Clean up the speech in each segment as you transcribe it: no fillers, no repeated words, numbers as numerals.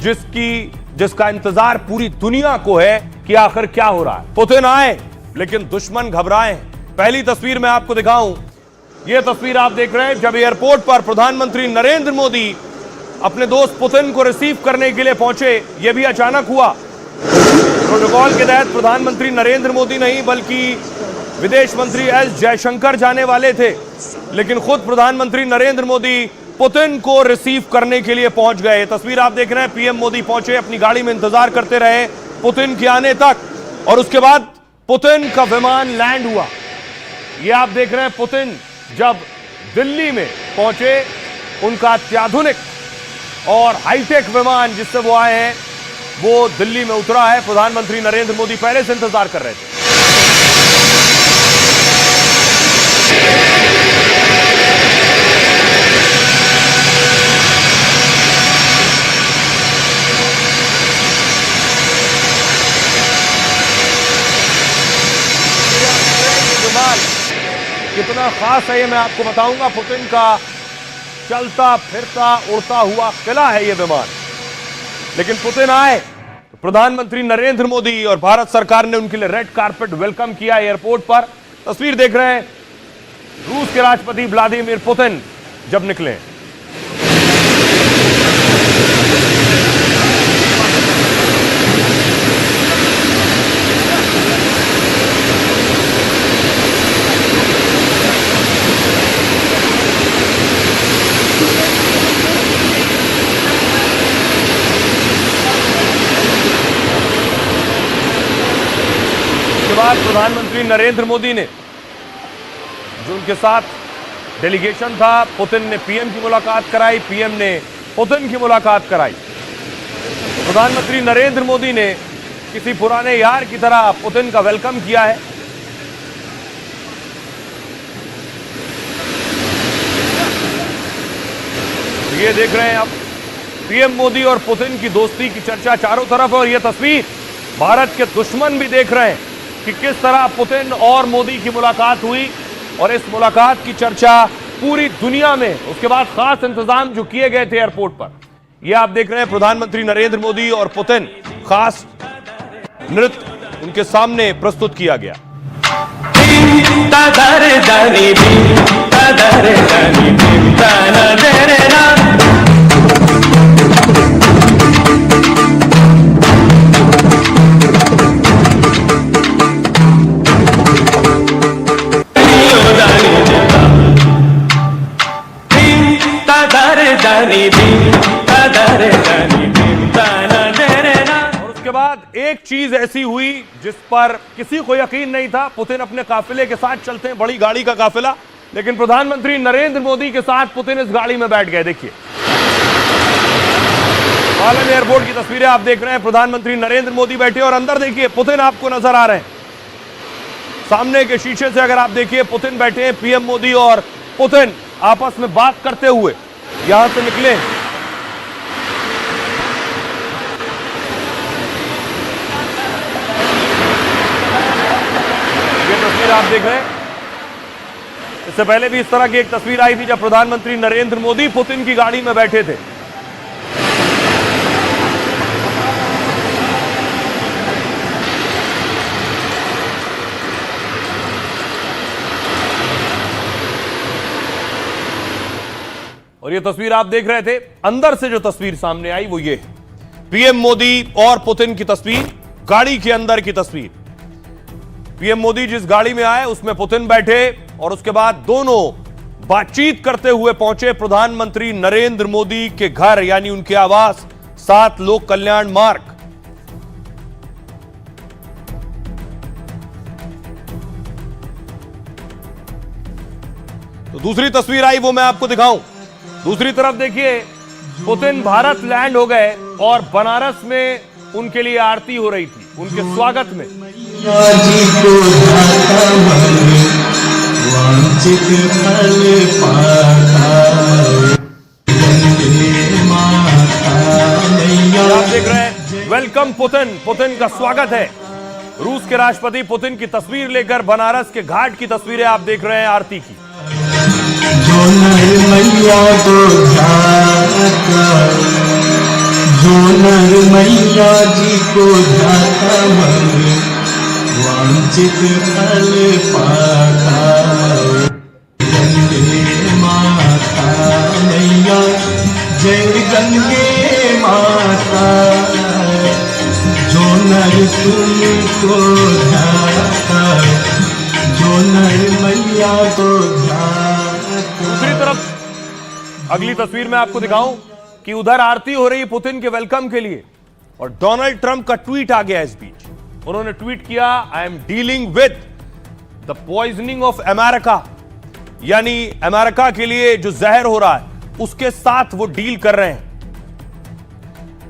जिसका इंतजार पूरी दुनिया को है कि आखिर क्या हो रहा है। पुतिन आए लेकिन दुश्मन घबराए। पहली तस्वीर मैं आपको दिखाऊं, यह तस्वीर आप देख रहे हैं जब एयरपोर्ट पर प्रधानमंत्री नरेंद्र मोदी अपने दोस्त पुतिन को रिसीव करने के लिए पहुंचे। यह भी अचानक हुआ। प्रोटोकॉल के तहत प्रधानमंत्री नरेंद्र मोदी नहीं बल्कि विदेश मंत्री एस जयशंकर जाने वाले थे, लेकिन खुद प्रधानमंत्री नरेंद्र मोदी पुतिन को रिसीव करने के लिए पहुंच गए। तस्वीर आप देख रहे हैं, पीएम मोदी पहुंचे, अपनी गाड़ी में इंतजार करते रहे पुतिन के आने तक, और उसके बाद पुतिन का विमान लैंड हुआ। यह आप देख रहे हैं, पुतिन जब दिल्ली में पहुंचे, उनका अत्याधुनिक और हाईटेक विमान जिससे वो आए हैं वो दिल्ली में उतरा है। प्रधानमंत्री नरेंद्र मोदी पहले से इंतजार कर रहे थे। कितना खास है ये मैं आपको बताऊंगा। पुतिन का चलता फिरता उड़ता हुआ किला है ये विमान। लेकिन पुतिन आए तो प्रधानमंत्री नरेंद्र मोदी और भारत सरकार ने उनके लिए रेड कारपेट वेलकम किया एयरपोर्ट पर। तस्वीर देख रहे हैं, रूस के राष्ट्रपति व्लादिमीर पुतिन जब निकले। बाद प्रधानमंत्री नरेंद्र मोदी ने, जो उनके साथ डेलीगेशन था, पुतिन ने पीएम की मुलाकात कराई, पीएम ने पुतिन की मुलाकात कराई। प्रधानमंत्री नरेंद्र मोदी ने किसी पुराने यार की तरह पुतिन का वेलकम किया है। ये देख रहे हैं आप, पीएम मोदी और पुतिन की दोस्ती की चर्चा चारों तरफ, और यह तस्वीर भारत के दुश्मन भी देख रहे हैं कि किस तरह पुतिन और मोदी की मुलाकात हुई, और इस मुलाकात की चर्चा पूरी दुनिया में। उसके बाद खास इंतजाम जो किए गए थे एयरपोर्ट पर, यह आप देख रहे हैं, प्रधानमंत्री नरेंद्र मोदी और पुतिन, खास नृत्य उनके सामने प्रस्तुत किया गया। और उसके बाद एक चीज ऐसी हुई जिस पर किसी को यकीन नहीं था। पुतिन अपने काफिले के साथ चलते हैं, बड़ी गाड़ी का काफिला, लेकिन प्रधानमंत्री नरेंद्र मोदी के साथ पुतिन इस गाड़ी में बैठ गए। देखिए, पालन एयरपोर्ट की तस्वीरें आप देख रहे हैं, प्रधानमंत्री नरेंद्र मोदी बैठे और अंदर देखिए पुतिन आपको नजर आ रहे हैं। सामने के शीशे से अगर आप देखिए, पुतिन बैठे हैं, पीएम मोदी और पुतिन आपस में बात करते हुए यहां से निकले। ये तस्वीर आप देख रहे हैं, इससे पहले भी इस तरह की एक तस्वीर आई थी जब प्रधानमंत्री नरेंद्र मोदी पुतिन की गाड़ी में बैठे थे। और ये तस्वीर आप देख रहे थे, अंदर से जो तस्वीर सामने आई वो ये है, पीएम मोदी और पुतिन की तस्वीर, गाड़ी के अंदर की तस्वीर। पीएम मोदी जिस गाड़ी में आए उसमें पुतिन बैठे, और उसके बाद दोनों बातचीत करते हुए पहुंचे प्रधानमंत्री नरेंद्र मोदी के घर, यानी उनके आवास, 7 लोक कल्याण मार्ग। तो दूसरी तस्वीर आई वो मैं आपको दिखाऊं। दूसरी तरफ देखिए, पुतिन भारत लैंड हो गए और बनारस में उनके लिए आरती हो रही थी, उनके स्वागत में। आप देख रहे हैं, वेलकम पुतिन, पुतिन का स्वागत है। रूस के राष्ट्रपति पुतिन की तस्वीर लेकर बनारस के घाट की तस्वीरें आप देख रहे हैं आरती की। जो जो नर मैया जी को ध्याता मन वांछित फल पाता। गंगे माता मैया जय गंगे माता, जो नर तुमको ध्याता, जो नर मैया को ध्याता। दूसरी तरफ अगली तस्वीर में आपको दिखाऊं कि उधर आरती हो रही है पुतिन के वेलकम के लिए, और डोनाल्ड ट्रंप का ट्वीट आ गया इस बीच। उन्होंने ट्वीट किया, I am dealing with the poisoning of America, यानी अमेरिका के लिए जो जहर हो रहा है उसके साथ वो डील कर रहे हैं।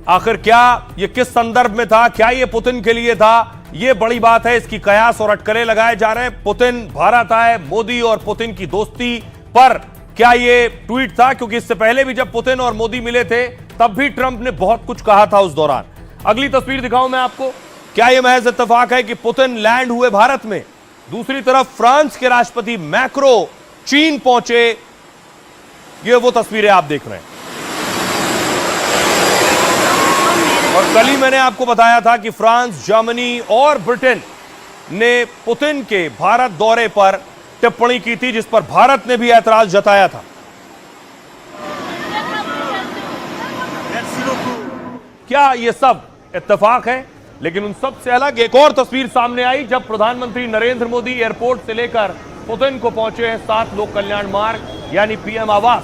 आखिर क्या ये किस संदर्भ में था, क्या ये पुतिन के लिए था, ये बड़ी बात है। इसकी कयास और अटकलें लगाए जा रहे हैं। पुतिन भारत आए, मोदी और पुतिन की दोस्ती पर क्या ये ट्वीट था, क्योंकि इससे पहले भी जब पुतिन और मोदी मिले थे तब भी ट्रंप ने बहुत कुछ कहा था उस दौरान। अगली तस्वीर दिखाऊं मैं आपको। क्या यह महज इत्तेफाक है कि पुतिन लैंड हुए भारत में? दूसरी तरफ फ्रांस के राष्ट्रपति मैक्रो चीन पहुंचे। ये वो तस्वीरें आप देख रहे हैं। और कल ही मैंने आपको बताया था कि फ्रांस, जर्मनी और ब्रिटेन ने पुतिन के भारत दौरे पर टिप्पणी की थी, जिस पर भारत ने भी ऐतराज जताया था। क्या यह सब इत्तेफाक है? लेकिन उन सब से अलग एक और तस्वीर सामने आई जब प्रधानमंत्री नरेंद्र मोदी एयरपोर्ट से लेकर पुतिन को पहुंचे हैं 7 लोक कल्याण मार्ग यानी पीएम आवास।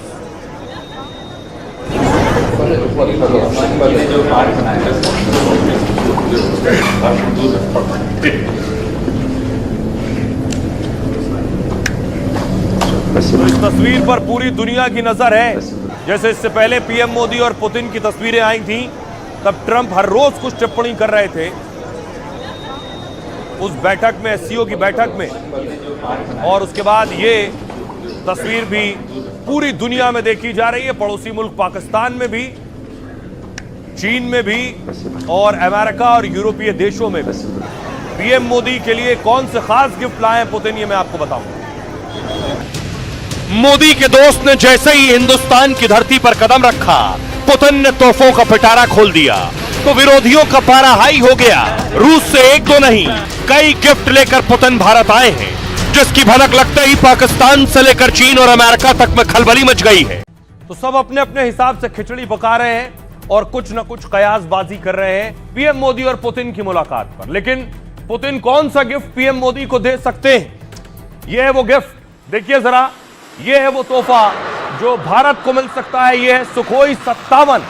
तो इस तस्वीर पर पूरी दुनिया की नजर है। जैसे इससे पहले पीएम मोदी और पुतिन की तस्वीरें आई थी, तब ट्रंप हर रोज कुछ टिप्पणी कर रहे थे उस बैठक में, एससीओ की बैठक में। और उसके बाद ये तस्वीर भी पूरी दुनिया में देखी जा रही है, पड़ोसी मुल्क पाकिस्तान में भी, चीन में भी और अमेरिका और यूरोपीय देशों में भी। पीएम मोदी के लिए कौन से खास गिफ्ट लाए हैं पुतिन, ये मैं आपको बताऊंगा। मोदी के दोस्त ने जैसे ही हिंदुस्तान की धरती पर कदम रखा, पुतिन ने तोहफों का पिटारा खोल दिया तो विरोधियों का पारा हाई हो गया। रूस से एक दो नहीं, कई गिफ्ट लेकर पुतिन भारत आए हैं, जिसकी भनक लगते ही पाकिस्तान से लेकर चीन और अमेरिका तक में खलबली मच गई है। तो सब अपने अपने हिसाब से खिचड़ी पका रहे हैं और कुछ न कुछ कयासबाजी कर रहे हैं पीएम मोदी और पुतिन की मुलाकात पर। लेकिन पुतिन कौन सा गिफ्ट पीएम मोदी को दे सकते हैं? यह है वो गिफ्ट, देखिए जरा, यह है वो तोहफा जो भारत को मिल सकता है। यह है सुखोई 57।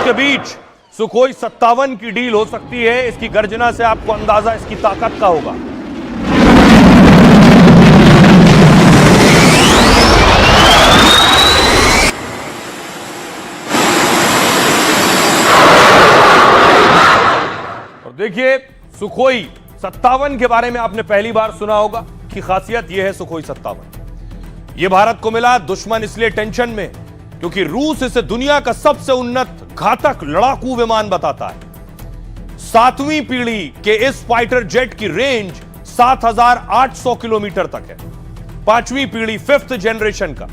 के बीच सुखोई 57 की डील हो सकती है। इसकी गर्जना से आपको अंदाजा इसकी ताकत का होगा। और देखिए, सुखोई 57 के बारे में आपने पहली बार सुना होगा कि खासियत यह है सुखोई 57 ये भारत को मिला। दुश्मन इसलिए टेंशन में क्योंकि रूस इसे दुनिया का सबसे उन्नत घातक लड़ाकू विमान बताता है। 7वीं पीढ़ी के इस फाइटर जेट की रेंज 7,800 किलोमीटर तक है। 5वीं पीढ़ी 5th जनरेशन का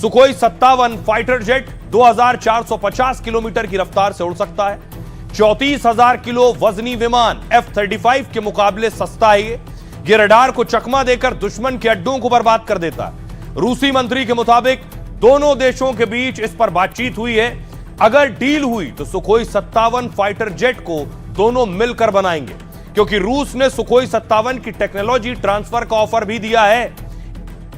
सुखोई 57 फाइटर जेट 2,450 किलोमीटर की रफ्तार से उड़ सकता है। 34,000 किलो वजनी विमान F-35 के मुकाबले सस्ता है। ये रडार को चकमा देकर दुश्मन के अड्डों को बर्बाद कर देता है। रूसी मंत्री के मुताबिक दोनों देशों के बीच इस पर बातचीत हुई है। अगर डील हुई तो सुखोई 57 फाइटर जेट को दोनों मिलकर बनाएंगे, क्योंकि रूस ने सुखोई 57 की टेक्नोलॉजी ट्रांसफर का ऑफर भी दिया है।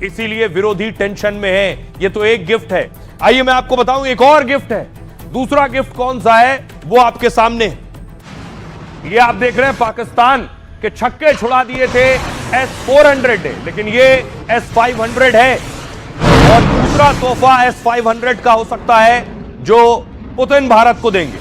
इसीलिए विरोधी टेंशन में है। यह तो एक गिफ्ट है। आइए मैं आपको बताऊं, एक और गिफ्ट है। दूसरा गिफ्ट कौन सा है वो आपके सामने। ये आप देख रहे हैं, पाकिस्तान के छक्के छुड़ा दिए थे S-400 है, लेकिन ये S-500 है। और दूसरा तोहफा S-500 का हो सकता है जो पुतिन भारत को देंगे।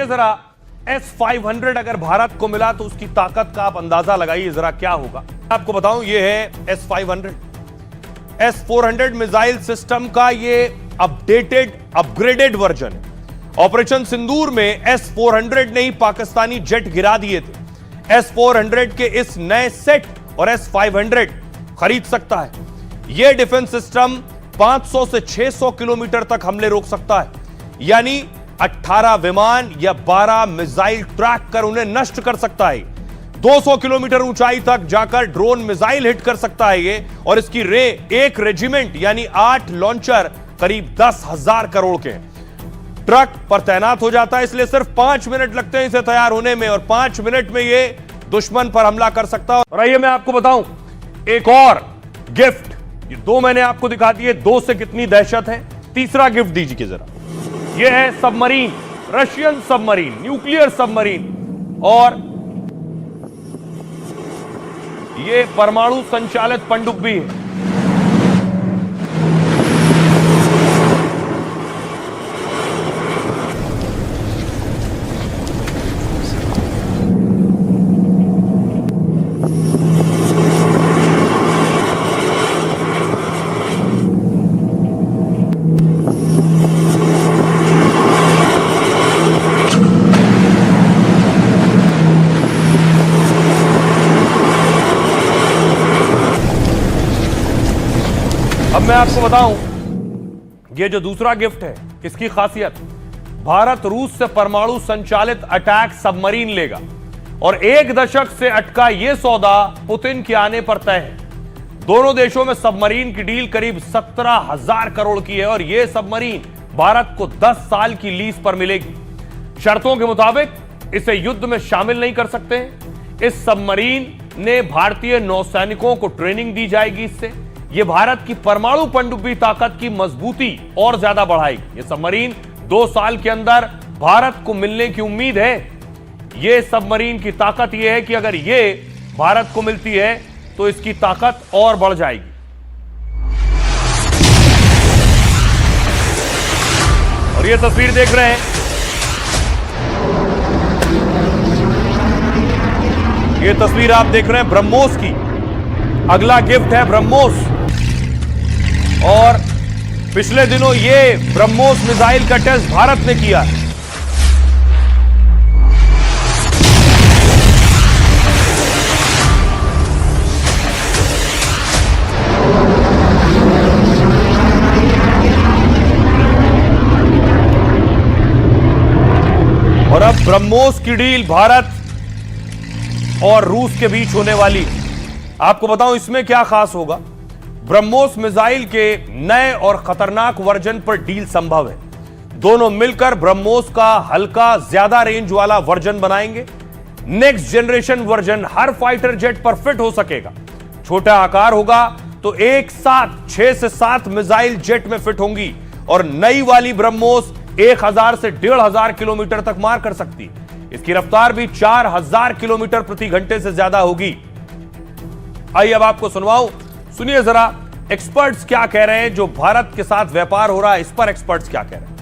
देखिए जरा, S-500 अगर भारत को मिला तो उसकी ताकत का आप अंदाजा लगाइए जरा क्या होगा। आपको बताऊं, ये है S-500। S-400 मिसाइल सिस्टम का ये अपडेटेड अपग्रेडेड वर्जन है। ऑपरेशन सिंदूर में S-400 ने ही पाकिस्तानी जेट गिरा दिए थे। S-400 के इस नए सेट और S-500 खरीद सकता है। यह डिफेंस सिस्टम 500 से 600 किलोमीटर तक हमले रोक सकता है, यानी 18 विमान या 12 मिसाइल ट्रैक कर उन्हें नष्ट कर सकता है। 200 किलोमीटर ऊंचाई तक जाकर ड्रोन मिसाइल हिट कर सकता है ये, और इसकी एक रेजिमेंट यानी 8 लॉन्चर करीब 10,000 करोड़ के ट्रक पर तैनात हो जाता है। इसलिए सिर्फ 5 मिनट लगते हैं इसे तैयार होने में, और 5 मिनट में ये दुश्मन पर हमला कर सकता है। और आइए मैं आपको बताऊं एक और गिफ्ट। ये 2 मैंने आपको दिखा दिए, 2 से कितनी दहशत है। तीसरा गिफ्ट दीजिए जरा। यह है submarine, Russian submarine, nuclear submarine, और यह परमाणु संचालित पनडुब्बी है। अब मैं आपको बताऊं, ये जो दूसरा गिफ्ट है, इसकी खासियत, भारत रूस से परमाणु संचालित अटैक सबमरीन लेगा, और 1 दशक से अटका यह सौदा पुतिन के आने पर तय है। दोनों देशों में सबमरीन की डील करीब 17,000 करोड़ की है, और यह सबमरीन भारत को 10 साल की लीज पर मिलेगी। शर्तों के मुताबिक इसे युद्ध में शामिल नहीं कर सकते। इस सबमरीन ने भारतीय नौसैनिकों को ट्रेनिंग दी जाएगी। इससे यह भारत की परमाणु पनडुब्बी ताकत की मजबूती और ज्यादा बढ़ाएगी। यह सबमरीन 2 साल के अंदर भारत को मिलने की उम्मीद है। यह सबमरीन की ताकत यह है कि अगर यह भारत को मिलती है तो इसकी ताकत और बढ़ जाएगी। और यह तस्वीर देख रहे हैं, यह तस्वीर आप देख रहे हैं ब्रह्मोस की। अगला गिफ्ट है ब्रह्मोस, और पिछले दिनों यह ब्रह्मोस मिसाइल का टेस्ट भारत ने किया है। और अब ब्रह्मोस की डील भारत और रूस के बीच होने वाली। आपको बताऊं इसमें क्या खास होगा। ब्रह्मोस मिसाइल के नए और खतरनाक वर्जन पर डील संभव है। दोनों मिलकर ब्रह्मोस का हल्का ज्यादा रेंज वाला वर्जन बनाएंगे। नेक्स्ट जनरेशन वर्जन हर फाइटर जेट पर फिट हो सकेगा। छोटा आकार होगा तो एक साथ 6 से 7 मिसाइल जेट में फिट होंगी, और नई वाली ब्रह्मोस 1000 से 1500 किलोमीटर तक मार कर सकती है। इसकी रफ्तार भी 4000 किलोमीटर प्रति घंटे से ज्यादा होगी। आइए अब आपको सुनवाऊं, सुनिए जरा एक्सपर्ट्स क्या कह रहे हैं। जो भारत के साथ व्यापार हो रहा है, इस पर एक्सपर्ट्स क्या कह रहे हैं।